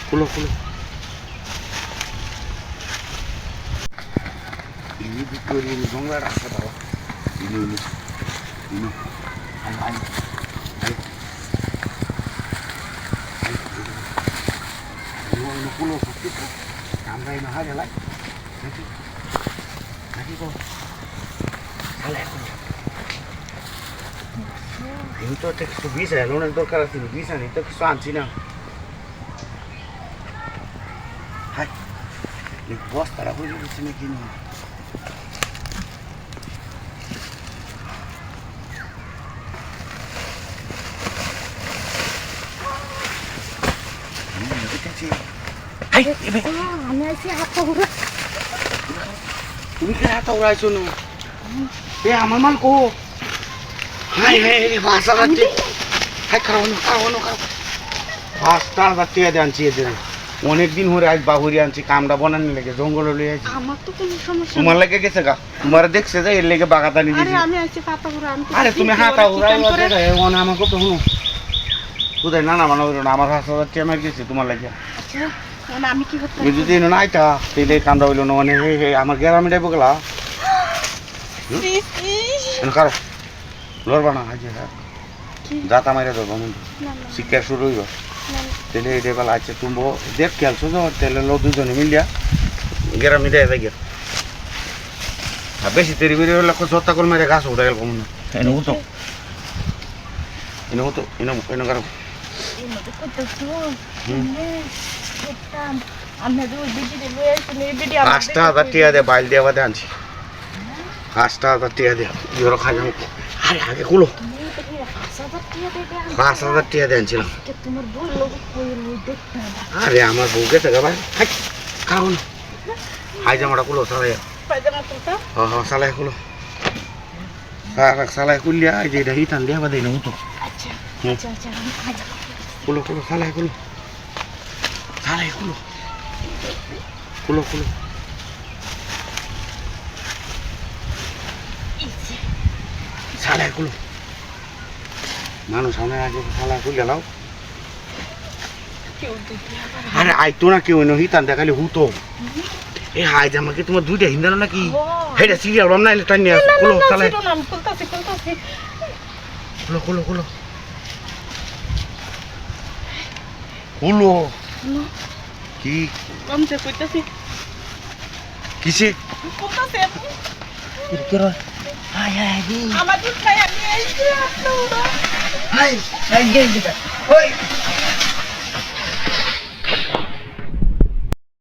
খুলো খুলো ini Victoria ini gonglar rasa tahu ini ayo ayo ini pulau sakit kok sampai mahal ya lagi lagi kok salah aku ini tuh teks bisa ya lo nanti kalau sini bisa nih teks soal sini hai ini bos taruh aku di sini gini Hai, ibu. Hanya siapa urat? Ini kenapa urat suno? Ya, mamal ko. Hai, bahasa nanti. Hai, karono. Pasta batti ada আনছি এদের। অনেক দিন হরে আজ বাহুরি আনছি কামড়া বানানি লাগে জঙ্গল লই আছি। আমার তো কোনো সমস্যা নেই। তোমার লাগে গেছে গা? তোমার দেখছে যে এর লাগে বাগাতানি দিছি। আরে আমি আইছি পাতা গুলো আনতে। আরে তুমি হাতা উড়াই ওরে ওনা আমাকে তো হুনো। কোথায় না বানাবো না আমার হাসা টেমার গেছে তোমার লাগে। আচ্ছা, মানে আমি কি করতে? এই যদি না আইতা তেলে কামড়া হইলো না মানে আমার গ্রামে যাইবো গলা। এন কারো লড়বা না আজ যাতা মাইরা ধরবো মন শিক্ষা শুরু হইব তেলে এই বেলা আছে তুমি দেখ খেলছো তো তেলে লো দুজনে মিলিয়া গ্রামে দেয় যাই আর বেশি তেরি বেরি হলে সত্তা করে মেরে গাছ উঠে গেল মনে এনে হতো এনে কারো পাঁচটা হাজার টিয়া দে বাইল দিয়ে বাদে আনছি 5,000 টাকা দিয়া ইওর খাই যাবো আরে আগে কুলো 5,000 টাকা দিয়েছিলাম আরে আমার বউ গেছে গা ভাই কারণ হাই জামাটা কুলো সালাই হ্যাঁ সালাই কুলো সালাই কুলিয়া এই যে হিটান দিয়া বাদে না মতো কুলো সালাই কুলো সালাই কুলো মানুষ আমার আগে সালাই কুলে লাও আরে আইতো না কেউ হিতান দেখালে হুতো এই হাই জামাকে তোমার দুইটা হিন্দানো নাকি হেটা সিরিয়াল বাম নাইলে টান নিয়ে কুলো সালাই কুলো কি কিসে আমার দুধ খাই আমি এই হাই হাই গেই দিটা ওই